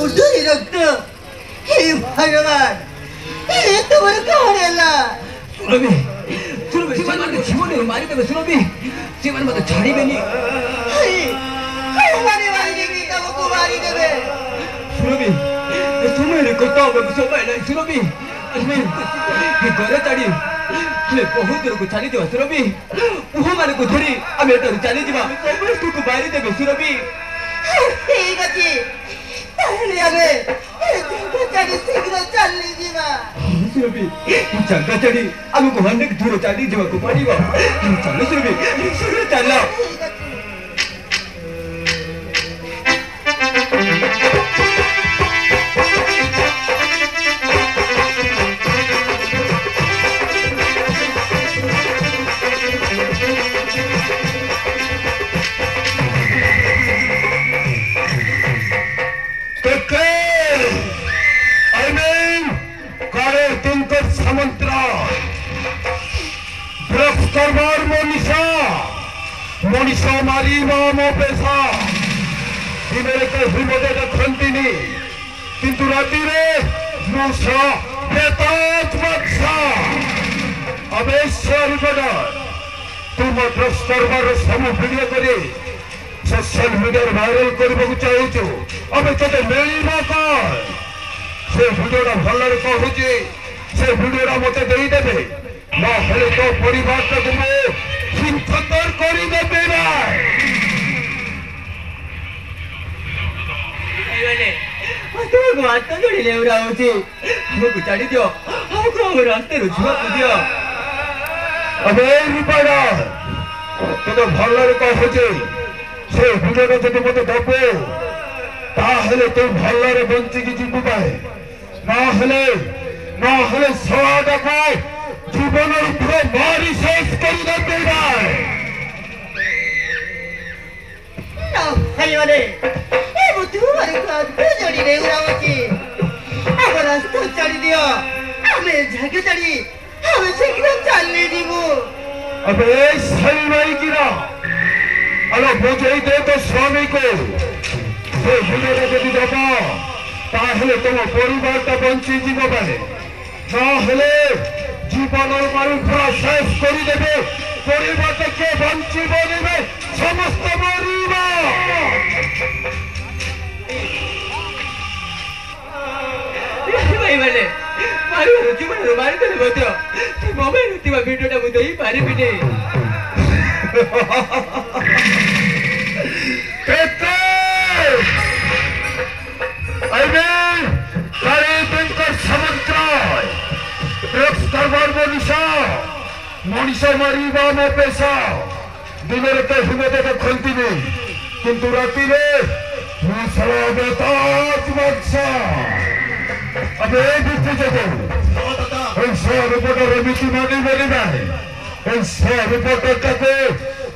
উঠে রক্ত হে ভগবান এ তোমার কারণে না সুরভি সুরভি জীবনে জীবনে মারি দেবে সুরভি জীবন মতো ছাড়িবেনি মানে মারি দেবে তোমাকে মারি দেবে সুরভি সময় কথা হবে সময় নাই সুরভি আমি ঘরে ছাড়ি বহু দূরକୁ ଛାଡ଼ିଯିବା ସୁରଭି ପୁଅମାନଙ୍କୁ ଧରି ଆମେ ଏଠାରୁ ଚାଲିଯିବା ସମସ୍ତଙ୍କୁ ମାରି ଦେବେ ସୁରଭି ଠିକ ଅଛି ତାହେଲେ ଆମେ ଚାଲି ଶୀଘ୍ର ଚାଲିଯିବା ସୁରଭି ଜାଗା ଛାଡ଼ି ଆମକୁ ଅନେକ ଦୂର ଚାଲିଯିବାକୁ ପଡ଼ିବ ଚାଲ ସୁରଭି ଶୀଘ୍ର ଚାଲ ଠିକ ଅଛି মনীষা মারি নাম পেশা দিনের হিমদে দেখন্তিনি কিন্তু রাতিরে মশা বেতাজ বাদশা অবশ্যই বড় ତୁମ ଡ୍ରଗ୍ସ କାରବାରର ସବୁ ଭିଡିଓ କରି ସୋସିଆଲ ମିଡିଆରେ ଭାଇରାଲ କରିବାକୁ ଚାହୁଁଛୁ ଆମେ ତତେ ମିଳିବ କଣ ସେ ଭିଡିଓଟା ଭଲରେ କହୁଛି ସେ ଭିଡିଓଟା ମତେ ଦେଇଦେବେ ନହେଲେ ତୋ ପରିବାରଟାକୁ ମୁଁ ହିଂସତର କରିଦେବି ନା ତୁମକୁ ହାତ ଯୋଡ଼ି ଲେଉରା ହଉଛି ଆମକୁ ଛାଡ଼ି ଦିଅ ଆମକୁ ଆମ ରାସ୍ତାରୁ ଯିବାକୁ ଦିଅ अबे रूपाड़ा तो भलरे कहूचे से भिडियो जदि मत दबो ताहले तू भलरे बंची की जीवु पाए ना हले सवादा को जीवन ऊपर मारी शेष कर देबे भाई ना हले वाले ए बुद्धू मारे हाथ जोड़ी रे उरावची अब रास्ता छाड़ी दियो हमें जगह छाड़ी हमें शीघ्र चलने दीबो अबे सही नहीं गिरा अरे मुझे ही दे तो स्वामी को से भिडियो जदि दबा ताहले तुम परिवारटा बंची जीव पाए ना हले जीवन मारू पूरा शेष कर देबे परिवारटा के बंची बनिबे समस्त मरिबा भाई वाले मारिବାର ଜୀବନରୁ ମାରିଦେଲେ ମଧ୍ୟ ସେ ମୋବାଇଲରେ ଥିବା ଭିଡିଓଟା ମୁଁ ଦେଇପାରିବିନି ମଣିଷ ମାରିବା ମୋ ପେଶା ଦିନରେ ତ ହିମତେ ଦେଖନ୍ତିନି କିନ୍ତୁ ରାତିରେ ମୁଁ अबे बिट्टू जगो ऐसा रिपोर्टर नीति मानी मेरी नहीं ऐसा रिपोर्टर को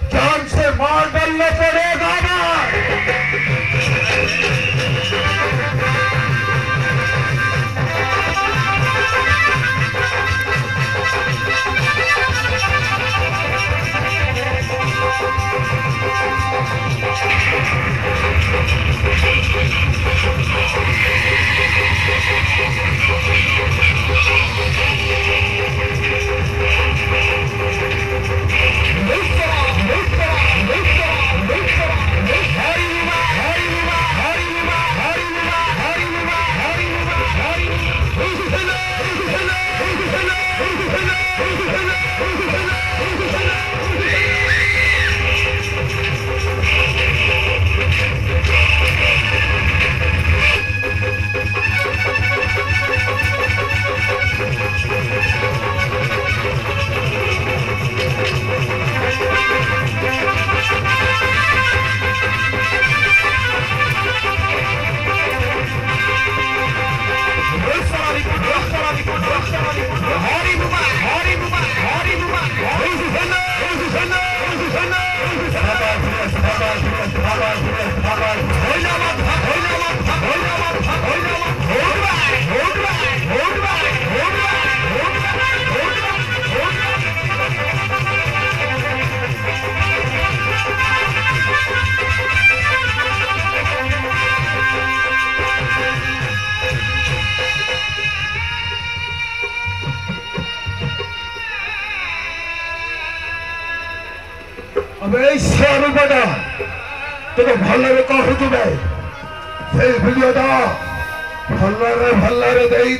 जान से मार डालना पड़ेगा ना ଆମେ ଏଇ ସ୍ୱାମୀ ବେଟା ତୋତେ ଭଲରେ କହୁଛୁ ବେ ସେଇ ଭିଡ଼ିଓଟା ଭଲରେ ଦେଇ